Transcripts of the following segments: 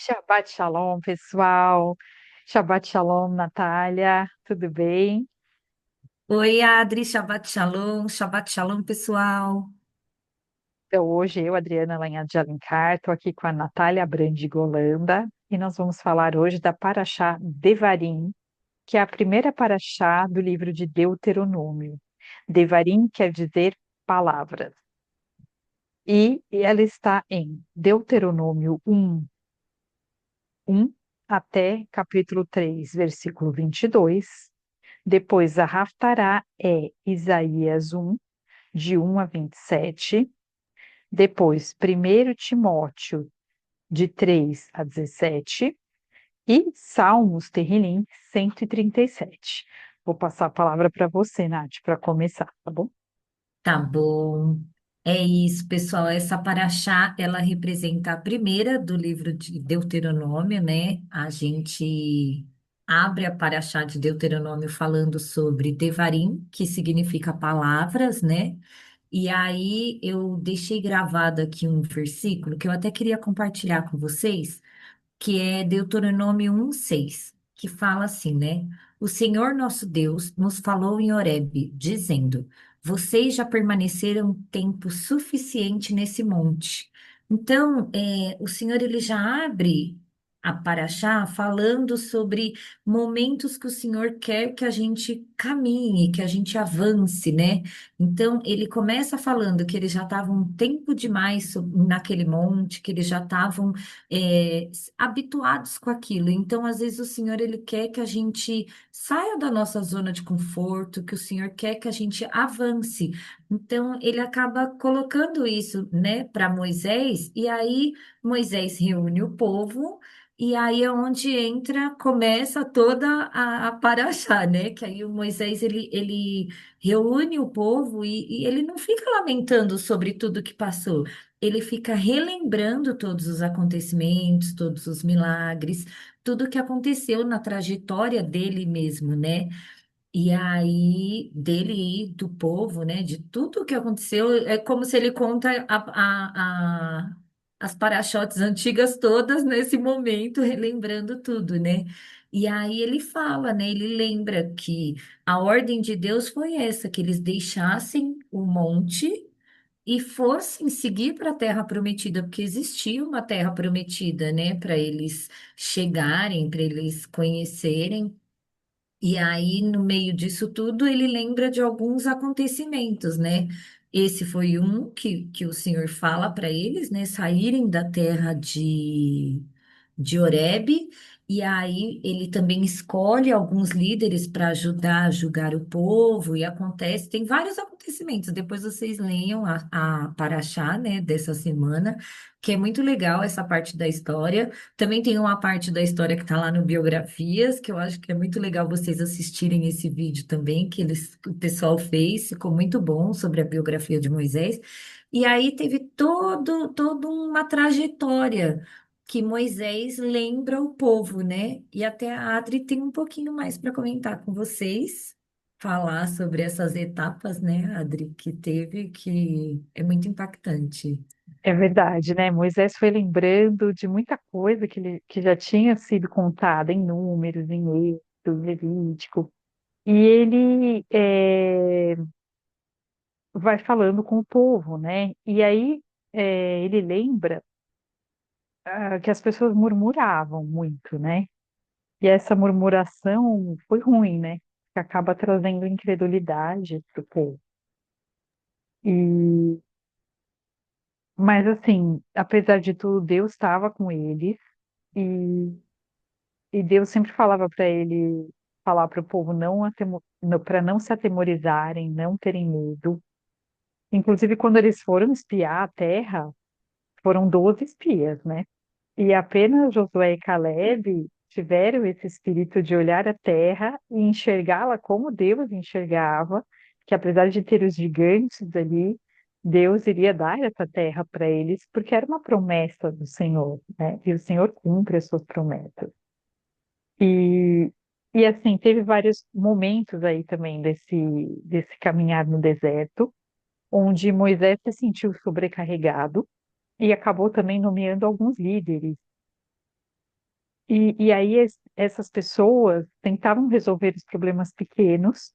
Shabbat Shalom, pessoal. Shabbat Shalom, Natália. Tudo bem? Oi, Adri, Shabbat Shalom, pessoal. Então, hoje eu, Adriana Lanha de Alencar, estou aqui com a Natália Brandigolanda e nós vamos falar hoje da Paraxá Devarim, que é a primeira paraxá do livro de Deuteronômio. Devarim quer dizer palavras. E ela está em Deuteronômio 1 até capítulo 3, versículo 22. Depois, a Haftará é Isaías 1, de 1 a 27. Depois, 1 Timóteo, de 3 a 17. E Salmos, Terrilim, 137. Vou passar a palavra para você, Nath, para começar, tá bom? Tá bom. É isso, pessoal. Essa paraxá, ela representa a primeira do livro de Deuteronômio, né? A gente abre a paraxá de Deuteronômio falando sobre Devarim, que significa palavras, né? E aí eu deixei gravado aqui um versículo que eu até queria compartilhar com vocês, que é Deuteronômio 1:6, que fala assim, né? O Senhor nosso Deus nos falou em Horebe, dizendo: Vocês já permaneceram tempo suficiente nesse monte. Então, o Senhor ele já abre a Paraxá falando sobre momentos que o Senhor quer que a gente caminhe, que a gente avance, né? Então, ele começa falando que eles já estavam um tempo demais naquele monte, que eles já estavam é, habituados com aquilo. Então, às vezes, o Senhor ele quer que a gente saia da nossa zona de conforto, que o Senhor quer que a gente avance. Então, ele acaba colocando isso, né, para Moisés, e aí Moisés reúne o povo. E aí é onde entra, começa toda a paraxá, né? Que aí o Moisés, ele reúne o povo e ele não fica lamentando sobre tudo que passou, ele fica relembrando todos os acontecimentos, todos os milagres, tudo que aconteceu na trajetória dele mesmo, né? E aí, dele e do povo, né? De tudo que aconteceu, é como se ele conta as parachotes antigas todas nesse momento, relembrando tudo, né? E aí ele fala, né? Ele lembra que a ordem de Deus foi essa, que eles deixassem o monte e fossem seguir para a Terra Prometida, porque existia uma Terra Prometida, né, para eles chegarem, para eles conhecerem. E aí, no meio disso tudo, ele lembra de alguns acontecimentos, né? Esse foi um que o Senhor fala para eles, né, saírem da terra de Horebe, e aí ele também escolhe alguns líderes para ajudar a julgar o povo, e acontece, tem vários acontecimentos. Depois vocês leiam a Paraxá, né, dessa semana, que é muito legal essa parte da história. Também tem uma parte da história que está lá no Biografias, que eu acho que é muito legal vocês assistirem esse vídeo também, que o pessoal fez, ficou muito bom sobre a biografia de Moisés. E aí teve toda uma trajetória que Moisés lembra o povo, né? E até a Adri tem um pouquinho mais para comentar com vocês, falar sobre essas etapas, né, Adri, que teve, que é muito impactante. É verdade, né? Moisés foi lembrando de muita coisa que já tinha sido contada em Números, em Êxodo, Levítico. E ele vai falando com o povo, né? E aí ele lembra que as pessoas murmuravam muito, né? E essa murmuração foi ruim, né? Que acaba trazendo incredulidade para o povo. E, mas assim, apesar de tudo, Deus estava com eles e, e Deus sempre falava para ele falar para o povo para não se atemorizarem, não terem medo. Inclusive, quando eles foram espiar a terra, foram 12 espias, né? E apenas Josué e Caleb tiveram esse espírito de olhar a terra e enxergá-la como Deus enxergava, que apesar de ter os gigantes ali, Deus iria dar essa terra para eles, porque era uma promessa do Senhor, né? E o Senhor cumpre as suas promessas. E, e assim, teve vários momentos aí também desse caminhar no deserto, onde Moisés se sentiu sobrecarregado e acabou também nomeando alguns líderes E aí essas pessoas tentavam resolver os problemas pequenos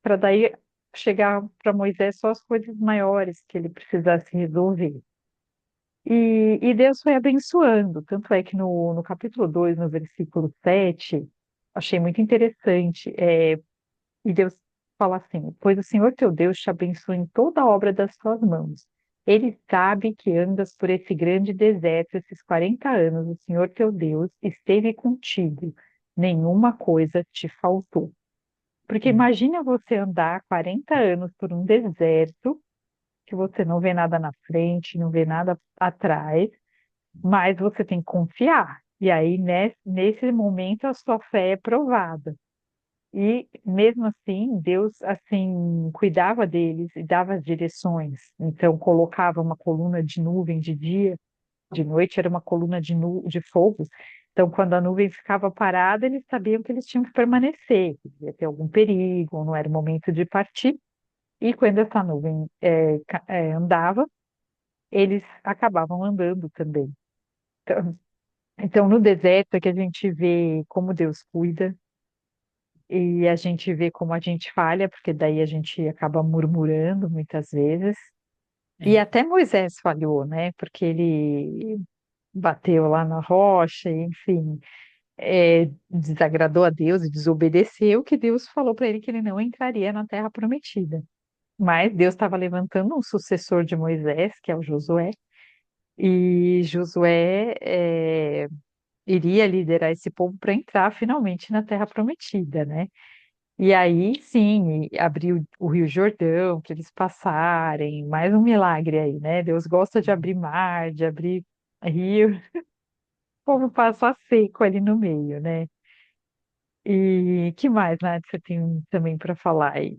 para daí chegar para Moisés só as coisas maiores que ele precisasse resolver. E Deus foi abençoando, tanto é que no capítulo 2 no versículo 7 achei muito interessante, e Deus fala assim: pois o Senhor teu Deus te abençoe em toda a obra das tuas mãos. Ele sabe que andas por esse grande deserto esses 40 anos, o Senhor teu Deus esteve contigo, nenhuma coisa te faltou. Porque imagina você andar 40 anos por um deserto, que você não vê nada na frente, não vê nada atrás, mas você tem que confiar. E aí, nesse momento, a sua fé é provada. E mesmo assim, Deus assim cuidava deles e dava as direções. Então colocava uma coluna de nuvem de dia, de noite era uma coluna de fogo. Então quando a nuvem ficava parada, eles sabiam que eles tinham que permanecer, que ia ter algum perigo, não era o momento de partir. E quando essa nuvem andava, eles acabavam andando também. Então, no deserto é que a gente vê como Deus cuida, e a gente vê como a gente falha, porque daí a gente acaba murmurando muitas vezes. E É. até Moisés falhou, né? Porque ele bateu lá na rocha, enfim, desagradou a Deus e desobedeceu, que Deus falou para ele que ele não entraria na Terra Prometida. Mas Deus estava levantando um sucessor de Moisés, que é o Josué, e Josué iria liderar esse povo para entrar finalmente na Terra Prometida, né? E aí, sim, abriu o Rio Jordão para eles passarem, mais um milagre aí, né? Deus gosta de abrir mar, de abrir rio, o povo passa seco ali no meio, né? E que mais, Nath, você tem também para falar aí?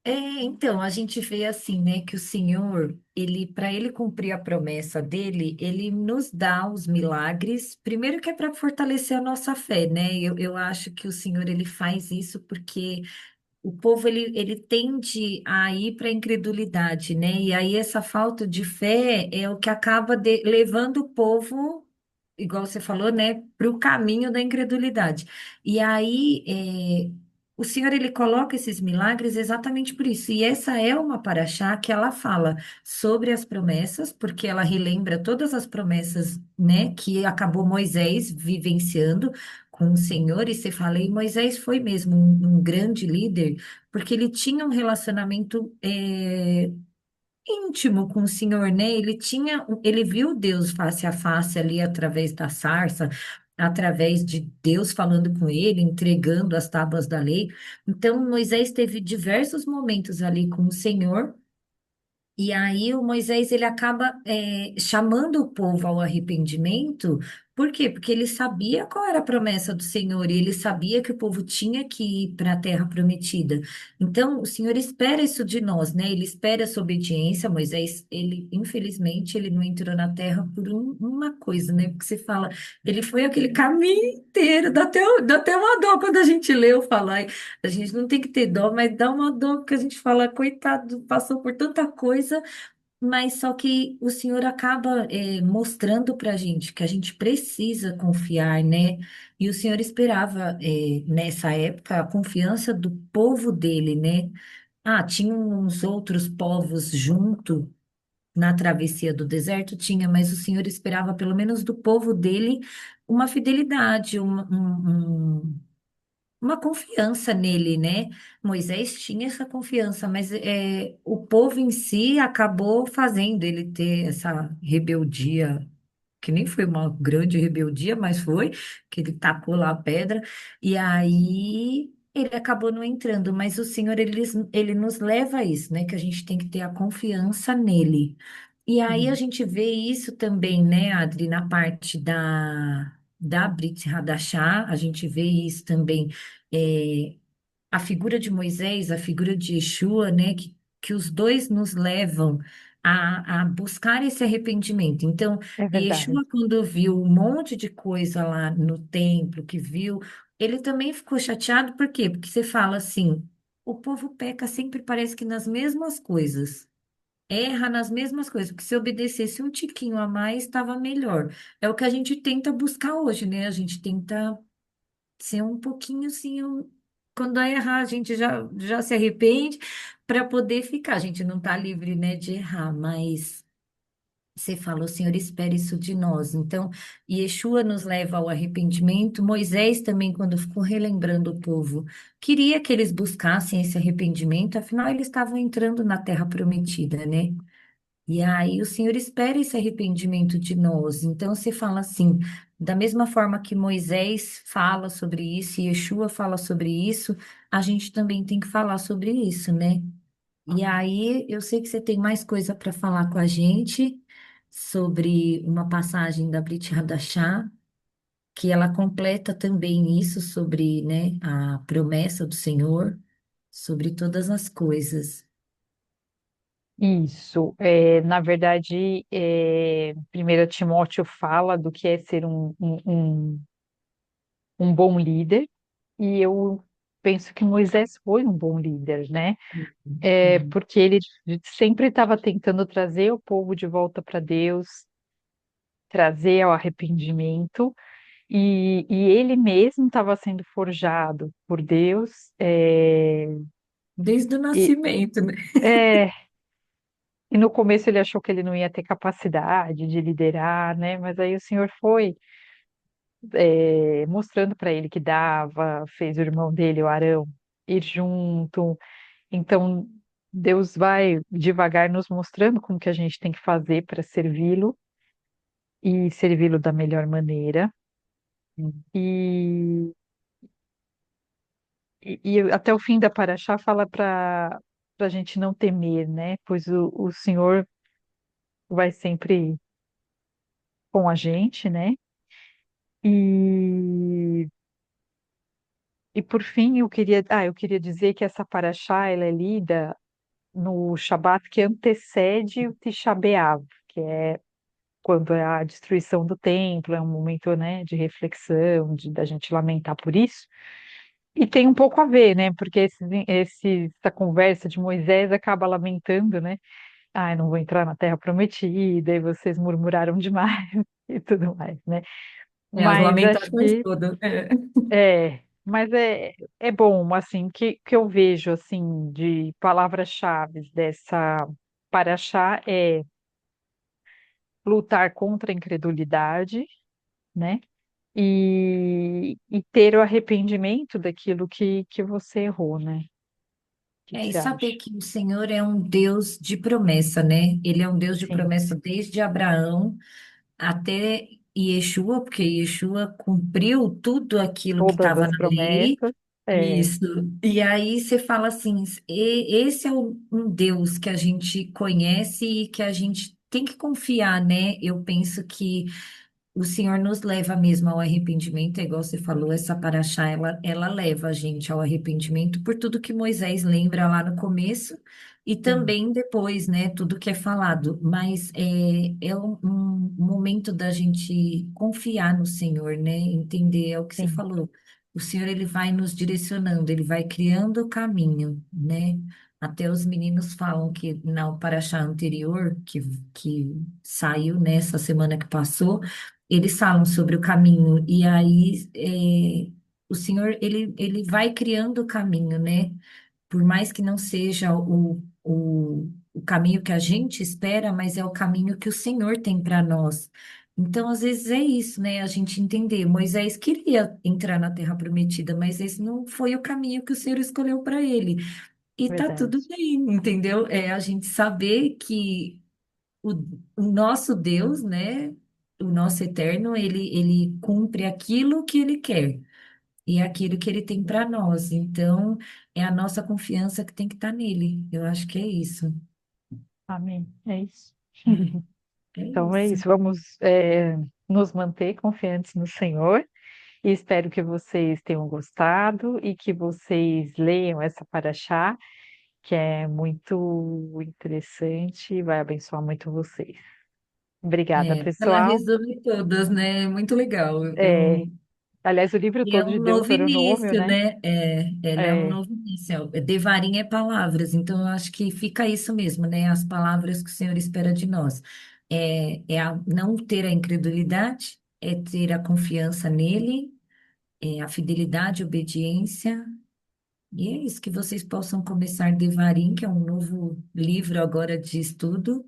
Então, a gente vê assim, né, que o Senhor, ele, para ele cumprir a promessa dele, ele nos dá os milagres, primeiro que é para fortalecer a nossa fé, né? Eu acho que o Senhor, ele faz isso porque o povo ele tende a ir para a incredulidade, né? E aí essa falta de fé é o que acaba levando o povo, igual você falou, né, para o caminho da incredulidade. E aí o Senhor ele coloca esses milagres exatamente por isso. E essa é uma paraxá que ela fala sobre as promessas, porque ela relembra todas as promessas, né, que acabou Moisés vivenciando com o Senhor, e você fala, e Moisés foi mesmo um grande líder, porque ele tinha um relacionamento íntimo com o Senhor, né? Ele tinha, ele viu Deus face a face ali através da sarça, através de Deus falando com ele, entregando as tábuas da lei. Então, Moisés teve diversos momentos ali com o Senhor. E aí o Moisés ele acaba chamando o povo ao arrependimento. Por quê? Porque ele sabia qual era a promessa do Senhor e ele sabia que o povo tinha que ir para a terra prometida. Então o Senhor espera isso de nós, né? Ele espera essa obediência. Moisés, ele infelizmente ele não entrou na terra por uma coisa, né? Porque você fala, ele foi aquele caminho inteiro, dá até uma dó quando a gente lê, eu falar. A gente não tem que ter dó, mas dá uma dó porque a gente fala, coitado, passou por tanta coisa, mas só que o Senhor acaba mostrando para a gente que a gente precisa confiar, né? E o Senhor esperava, nessa época, a confiança do povo dele, né? Ah, tinha uns outros povos junto na travessia do deserto, tinha, mas o Senhor esperava, pelo menos do povo dele, uma fidelidade, uma confiança nele, né? Moisés tinha essa confiança, mas o povo em si acabou fazendo ele ter essa rebeldia, que nem foi uma grande rebeldia, mas foi, que ele tacou lá a pedra, e aí ele acabou não entrando, mas o Senhor, ele nos leva a isso, né? Que a gente tem que ter a confiança nele. E aí a Uhum. gente vê isso também, né, Adri, na parte da Brit Hadashah, a gente vê isso também, é, a figura de Moisés, a figura de Yeshua, né, que os dois nos levam a buscar esse arrependimento. Então, É verdade. Yeshua, quando viu um monte de coisa lá no templo, que viu, ele também ficou chateado, por quê? Porque você fala assim, o povo peca sempre parece que nas mesmas coisas. erra nas mesmas coisas, porque se obedecesse um tiquinho a mais, estava melhor. É o que a gente tenta buscar hoje, né? A gente tenta ser um pouquinho assim, quando errar, a gente já se arrepende para poder ficar. A gente não está livre, né, de errar, mas você falou, Senhor, espere isso de nós. Então, Yeshua nos leva ao arrependimento. Moisés também, quando ficou relembrando o povo, queria que eles buscassem esse arrependimento, afinal, eles estavam entrando na terra prometida, né? E aí o Senhor espera esse arrependimento de nós. Então você fala assim, da mesma forma que Moisés fala sobre isso e Yeshua fala sobre isso, a gente também tem que falar sobre isso, né? E aí eu sei que você tem mais coisa para falar com a gente sobre uma passagem da Brit Hadashah, que ela completa também isso sobre, né, a promessa do Senhor, sobre todas as coisas. Isso, na verdade, 1 Timóteo fala do que é ser um bom líder, e eu penso que Moisés foi um bom líder, né? Sim. Porque ele sempre estava tentando trazer o povo de volta para Deus, trazer ao arrependimento, e ele mesmo estava sendo forjado por Deus, Desde o e, nascimento, né? é, e no começo ele achou que ele não ia ter capacidade de liderar, né? Mas aí o Senhor foi mostrando para ele que dava, fez o irmão dele, o Arão, ir junto. Então, Deus vai devagar nos mostrando como que a gente tem que fazer para servi-lo e servi-lo da melhor maneira. E, e até o fim da Paraxá fala para a gente não temer, né? Pois o Senhor vai sempre com a gente, né? E, e por fim, eu queria dizer que essa Paraxá, ela é lida no Shabat que antecede o Tisha B'Av, que é quando é a destruição do templo, é um momento, né, de reflexão, da gente lamentar por isso. E tem um pouco a ver, né, porque essa conversa de Moisés acaba lamentando, né, ah, não vou entrar na Terra Prometida, e vocês murmuraram demais e tudo mais, né. É, as Mas acho lamentações que todas. É. é bom, assim, que eu vejo, assim, de palavras-chave dessa paraxá é lutar contra a incredulidade, né? E ter o arrependimento daquilo que você errou, né? O que que É, e você saber acha? que o Senhor é um Deus de promessa, né? Ele é um Deus de Sim, promessa desde Abraão até Yeshua, porque Yeshua cumpriu tudo aquilo que todas estava as na lei. promessas, Isso. E aí você fala assim, esse é um Deus que a gente conhece e que a gente tem que confiar, né? Eu penso que o Senhor nos leva mesmo ao arrependimento, é igual você falou, essa paraxá, ela leva a gente ao arrependimento por tudo que Moisés lembra lá no começo e sim, também depois, né, tudo que é falado, mas é um momento da gente confiar no Senhor, né, entender, é o que você sim, falou, o Senhor, ele vai nos direcionando, ele vai criando o caminho, né, até os meninos falam que na paraxá anterior, que saiu nessa semana que passou, eles falam sobre o caminho, e aí o Senhor, ele vai criando o caminho, né? Por mais que não seja o caminho que a gente espera, mas é o caminho que o Senhor tem para nós. Então, às vezes é isso, né? A gente entender. Moisés queria entrar na Terra Prometida, mas esse não foi o caminho que o Senhor escolheu para ele. E tá tudo verdade. bem, entendeu? É a gente saber que o, o nosso Deus, né? O nosso eterno, ele cumpre aquilo que ele quer e aquilo que ele tem para nós. Então, é a nossa confiança que tem que estar nele. Eu acho que é isso. Amém. É isso. É, é Então é isso. isso. Vamos, nos manter confiantes no Senhor. E espero que vocês tenham gostado e que vocês leiam essa paraxá, que é muito interessante e vai abençoar muito vocês. Obrigada, É, ela pessoal. resume todas, né? Muito legal. É, Aliás, o livro E é todo de um novo Deuteronômio, início, né? né? Ela é um É, novo início. Devarim é palavras, então eu acho que fica isso mesmo, né? As palavras que o Senhor espera de nós. Não ter a incredulidade, é ter a confiança nele, é a fidelidade, a obediência. E é isso, que vocês possam começar Devarim, que é um novo livro agora de estudo,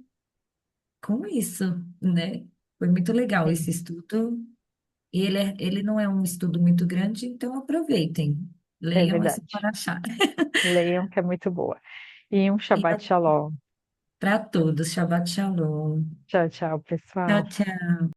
com isso, né? Foi muito legal esse sim, estudo. E ele não é um estudo muito grande, então aproveitem. é Leiam essa verdade. paraxá. Leiam, que é muito boa. E um E Shabbat Shalom. para todos, Shabbat Shalom. Tchau, tchau, Tchau, pessoal. tchau.